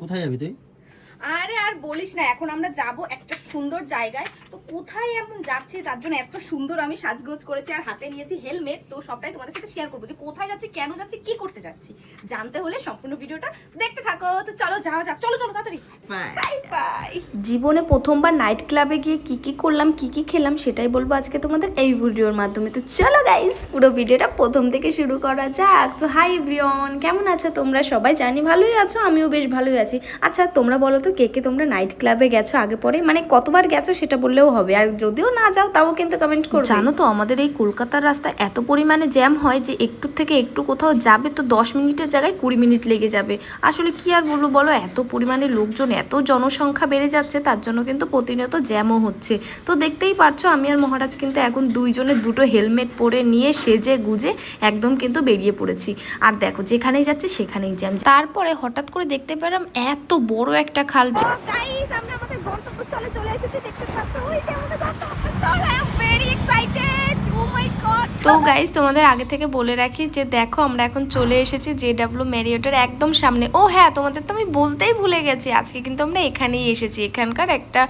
কোথায় যাবি তুই? আরে আর বলিস না, এখন আমরা যাব একটা সুন্দর জায়গায়। তো কোথায় এমন যাচ্ছি তার জন্য এত সুন্দর আমি সাজগোজ করেছি আর হাতে নিয়েছি হেলমেট। তো সবটাই তোমাদের সাথে শেয়ার করবো যে কোথায় যাচ্ছি, কেন যাচ্ছি, কি করতে যাচ্ছি। জানতে হলে সম্পূর্ণ ভিডিওটা দেখতে থাকো। তো চলো যাওয়া যাক, চলো চলো তাড়াতাড়ি। Bye bye. জীবনে প্রথমবার নাইট ক্লাবে গিয়ে কি কি করলাম, কি কি খেলাম সেটাই বলবো আজকে তোমাদের এই ভিডিওর মাধ্যমে। তো চলো গাইস, পুরো ভিডিওটা প্রথম থেকে শুরু করা যাক। তো হাই এভরিওয়ান, কেমন আছো তোমরা সবাই? জানি ভালোই আছো, আমিও বেশ ভালোই আছি। আচ্ছা তোমরা বলো তো কে কে তোমরা নাইট ক্লাবে গেছো আগে পরে, মানে কতবার গেছো সেটা বললেও হবে, আর যদিও না যাও তাও কিন্তু কমেন্ট করো। জানো তো আমাদের এই কলকাতার রাস্তা এত পরিমাণে জ্যাম হয় যে একটু থেকে একটু কোথাও যাবে তো 10 মিনিটের জায়গায় 20 মিনিট লেগে যাবে। আসলে কি আর বলবো বলো, এত পরিমাণে লোকজন, এত জনসংখ্যা বেড়ে যাচ্ছে, তার জন্য কিন্তু প্রতিনিয়ত জ্যামও হচ্ছে। তো দেখতেই পারছো আমি আর মহারাজ কিন্তু এখন দুইজনে দুটো হেলমেট পরে নিয়ে সেজে গুজে একদম কিন্তু বেরিয়ে পড়েছি। আর দেখো যেখানেই যাচ্ছে সেখানেই জ্যাম। তারপরে হঠাৎ করে দেখতে পেলাম এত বড় একটা খাল। গাইস আমরা আমাদের গন্তব্যস্থলে চলে এসেছি, দেখতে পাচ্ছ ওই যে আমাদের গন্তব্যস্থল। I am very excited, oh my God. তো গাইস তোমাদের আগে থেকে বলে রাখি যে দেখো আমরা এখন চলে এসেছি JW ম্যারিয়টের একদম সামনে। ও হ্যাঁ, তোমাদের তো আমি বলতেই ভুলে গেছি, আজকে কিন্তু আমরা এখানেই এসেছি। এখানকার একটা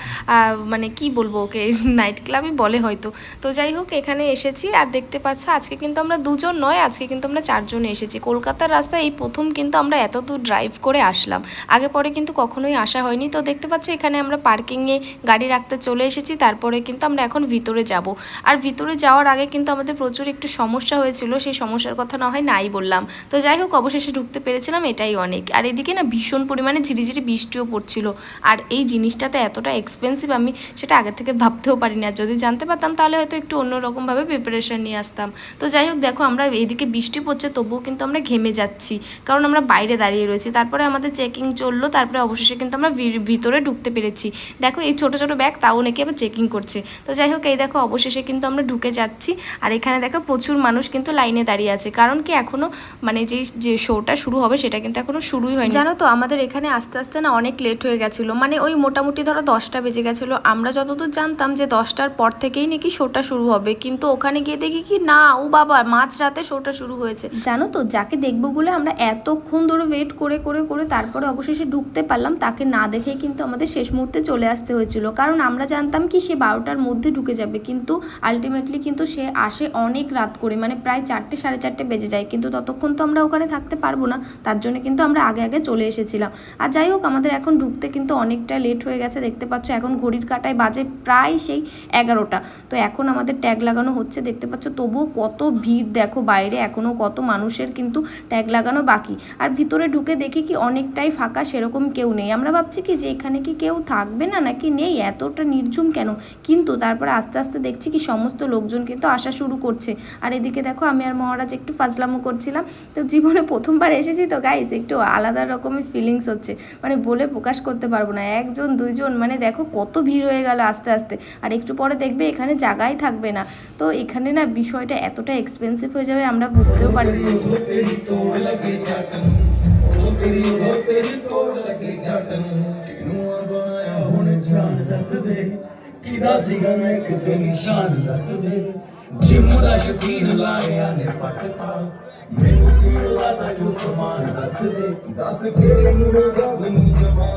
মানে কি বলবো ওকে, নাইট ক্লাবই বলে হয়তো। তো যাই হোক এখানে এসেছি আর দেখতে পাচ্ছ আজকে কিন্তু আমরা দুজন নয়, আজকে কিন্তু আমরা চারজন এসেছি। কলকাতার রাস্তায় এই প্রথম কিন্তু আমরা এত দূর ড্রাইভ করে আসলাম, আগে পরে কিন্তু কখনোই আসা হয়নি। তো দেখতে পাচ্ছি এখানে আমরা পার্কিংয়ে গাড়ি রাখতে চলে এসেছি। তারপরে কিন্তু আমরা এখন ভিতরে যাব। আর ভিতরে যাওয়ার আগে কিন্তু আমাদের প্রচুর একটু সমস্যা হয়েছিল, সেই সমস্যার কথা না হয় নাই বললাম। তো যাই হোক অবশেষে ঢুকতে পেরেছিলাম, এটাই অনেক। আর এদিকে না ভীষণ পরিমাণে ঝিরিঝিরি বৃষ্টিও পড়ছিল। আর এই জিনিসটাতে এতটা এক্সপেন্সিভ আমি সেটা আগে থেকে ভাবতেও পারি না। যদি জানতে পারতাম তাহলে হয়তো একটু অন্যরকমভাবে প্রিপারেশন নিয়ে আসতাম। তো যাই হোক দেখো আমরা এইদিকে বৃষ্টি পড়ছে তবুও কিন্তু আমরা ঘেমে যাচ্ছি, কারণ আমরা বাইরে দাঁড়িয়ে রয়েছি। তারপরে আমাদের চেকিং চললো, তারপরে অবশেষে কিন্তু আমরা ভিতরে ঢুকতে পেরেছি। দেখো এই ছোট ছোট ব্যাগ তাও নাকি আবার চেকিং করছে। তো যাই হোক এই দেখো অবশেষে কিন্তু আমরা ঢুকে যাচ্ছি। আর এখানে দেখো প্রচুর মানুষ কিন্তু লাইনে দাঁড়িয়ে আছে, কারণ কি এখনো মানে যে শোটা শুরু হবে সেটা কিন্তু এখনো শুরুই হয়নি। জানো তো আমাদের এখানে আস্তে আস্তে না অনেক লেট হয়ে গেছিলো, মানে ওই মোটামুটি ধরো 10টা বেজে গেছিলো। আমরা যতদূর জানতাম যে 10টার পর থেকেই নাকি শোটা শুরু হবে, কিন্তু ওখানে গিয়ে দেখি কি না, ও বাবা মাঝরাতে শোটা শুরু হয়েছে। জানো তো যাকে দেখবো বলে আমরা এতক্ষণ ধরে ওয়েট করে করে করে তারপরে অবশেষে ঢুকতে পারলাম, তাকে না দেখেই কিন্তু আমাদের শেষ মুহূর্তে চলে আসতে হয়েছিল। কারণ আমরা জানতাম কি সে 12টার মধ্যে ঢুকে যাবে, কিন্তু আলটিমেটলি কিন্তু সে আসে অনেক রাত করে, মানে প্রায় 4টে সাড়ে 4টে বেজে যায়। কিন্তু ততক্ষণ তো আমরা ওখানে থাকতে পারবো না, তার জন্য কিন্তু আমরা আগে আগে চলে এসেছিলাম। আর যাই হোক আমাদের এখন ঢুকতে কিন্তু অনেকটা লেট হয়ে গেছে। দেখতে পাচ্ছ এখন ঘড়ির কাঁটায় বাজে প্রায় সেই 11টা। তো এখন আমাদের ট্যাগ লাগানো হচ্ছে, দেখতে পাচ্ছ। তবুও কত ভিড় দেখো বাইরে, এখনও কত মানুষের কিন্তু ট্যাগ লাগানো বাকি। আর ভিতরে ঢুকে দেখি কি অনেকটাই ফাঁকা, সেরকম কেউ নেই। আমরা ভাবছি কি যে এখানে কি কেউ থাকবে না নাকি নেই, এতটা নির্ঝুম কেন। কিন্তু তারপরে আস্তে আস্তে দেখছি কি সমস্ত লোকজন কিন্তু আসা শুরু করছে। আর এদিকে দেখো আমি আর মহারাজ একটু ফাজলামো করছিলাম। তো জীবনে প্রথমবার এসেছি তো গাইস, একটু আলাদা রকমের ফিলিংস হচ্ছে, মানে বলে প্রকাশ করতে পারবো না। একজন দুইজন মানে দেখো কত ভিড় হয়ে গেল আস্তে আস্তে। আর একটু পরে দেখবে এখানে জায়গাই থাকবে না। তো এখানে না বিষয়টা এতটা এক্সপেন্সিভ হয়ে যাবে আমরা বুঝতেও পারি।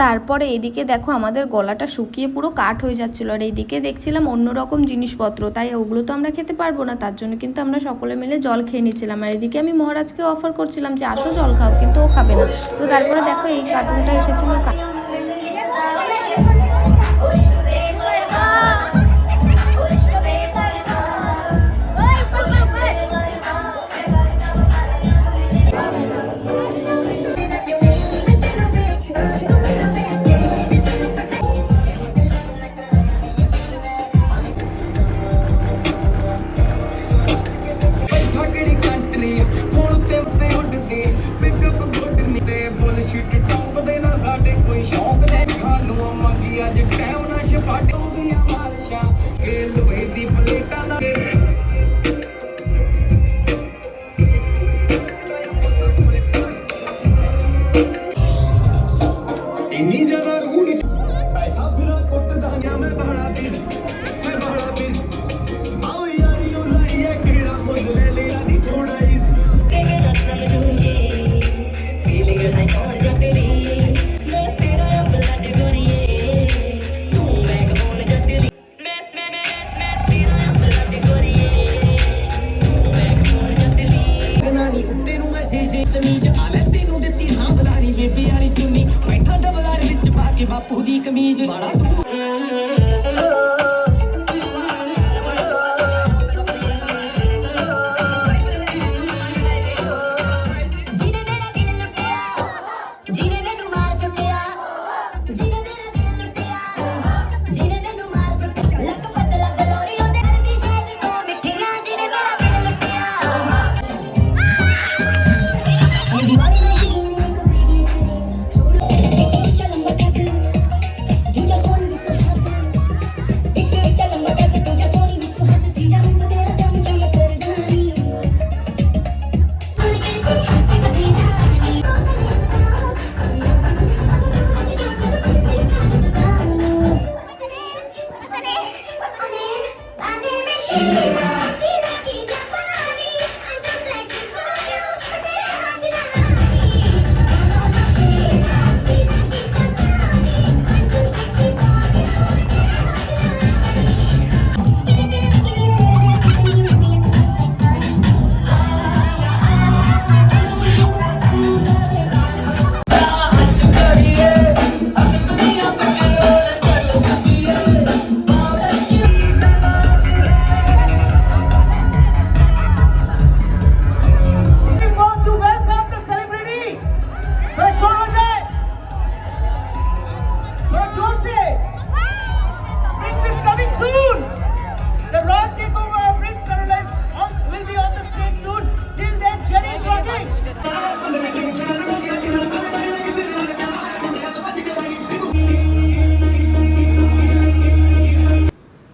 তারপরে এদিকে দেখো আমাদের গলাটা শুকিয়ে পুরো কাঠ হয়ে যাচ্ছিল। আর এইদিকে দেখছিলাম অন্যরকম জিনিসপত্র, তাই ওগুলো তো আমরা খেতে পারবো না, তার জন্য কিন্তু আমরা সকলে মিলে জল খেয়ে নিচ্ছিলাম। আর এদিকে আমি মহারাজকে অফার করছিলাম যে আসো জল খাও, কিন্তু ও খাবে না। তো তারপরে দেখো এই কার্টুনটা এসেছিল। ਬਦਤਮੀਜ਼ ਆਲੇ ਤੈਨੂੰ ਦਿੱਤੀ ਹਾਂ ਬੁਲਾਰੀ ਬੇਬੇ ਵਾਲੀ ਚੁੰਨੀ ਬੈਠਾ ਡਬਲਾਰ ਵਿੱਚ ਪਾ ਕੇ ਬਾਪੂ ਦੀ ਕਮੀਜ਼ ਬਾਲਾ ਤੂੰ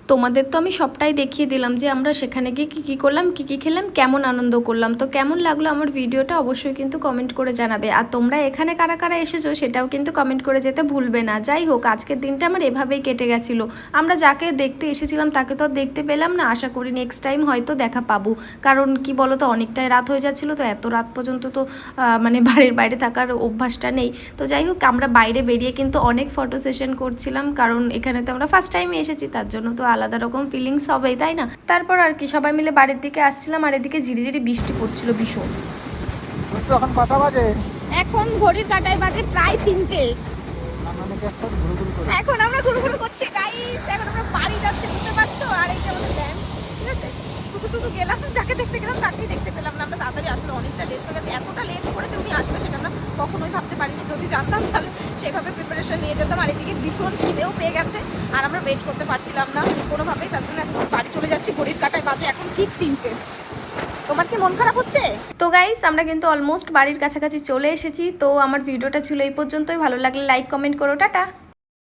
তোমাদের তো আমি সবটাই দেখিয়ে দিলাম যে আমরা সেখানে গিয়ে কী কী করলাম, কী কী খেলাম, কেমন আনন্দ করলাম। তো কেমন লাগলো আমার ভিডিওটা অবশ্যই কিন্তু কমেন্ট করে জানাবে। আর তোমরা এখানে কারা কারা এসেছো সেটাও কিন্তু কমেন্ট করে যেতে ভুলবে না। যাই হোক, আজকের দিনটা আমার এভাবেই কেটে গেছিলো। আমরা যাকে দেখতে এসেছিলাম তাকে তো আর দেখতে পেলাম না। আশা করি নেক্সট টাইম হয়তো দেখা পাবো, কারণ কি বলো তো, অনেকটাই রাত হয়ে যাচ্ছিলো, তো এত রাত পর্যন্ত তো মানে বাড়ির বাইরে থাকার অভ্যাসটা নেই। তো যাই হোক, আমরা বাইরে বেরিয়ে কিন্তু অনেক ফটো সেশন করছিলাম, কারণ এখানে তো আমরা ফার্স্ট টাইমে এসেছি, তার জন্য তো আলাদা রকম ফিলিংস হবেই, তাই না? তারপর আর কি সবাই মিলে বাড়ির দিকে আসছিলাম, আর এদিকে ঝিরিঝিরি বৃষ্টি পড়ছিল ভীষণ। এখন কটা বাজে? এখন ঘড়ির কাঁটায় বাজে প্রায় 3টে। এখন আমরা ঘুরঘুর করছি গাইস। এখন আমরা বাড়ি যাচ্ছি, বুঝতে পারছো? আর এই যে আমাদের ভ্যান, ঠিক আছে? শুধু শুধু গেলাম, যাকে দেখতে গেলাম তাকেই দেখতে পেলাম না। আমরা তাড়াতাড়ি আসলে অনেকটা লেট হয়ে গেছে। এতটা লেট করে যে উনি আসবে সেটা আমরা কখনোই ভাবতে পারিনি। যদি জানতাম তাহলে সেভাবে প্রিপারেশন নিয়ে যেতাম। আর এদিকে ভীষণ খিদেও পেয়ে গেছে, আর আমরা ওয়েট করতে পারছিলাম না কোনোভাবেই। তার জন্য এখন বাড়ি চলে যাচ্ছি। ঘড়ির কাঁটায় বাজে এখন ঠিক 3টে। তোমার কি মন খারাপ হচ্ছে? তো গাইস, আমরা কিন্তু অলমোস্ট বাড়ির কাছাকাছি চলে এসেছি। তো আমার ভিডিওটা ছিল এই পর্যন্তই। ভালো লাগলে লাইক কমেন্ট করো। টাটা।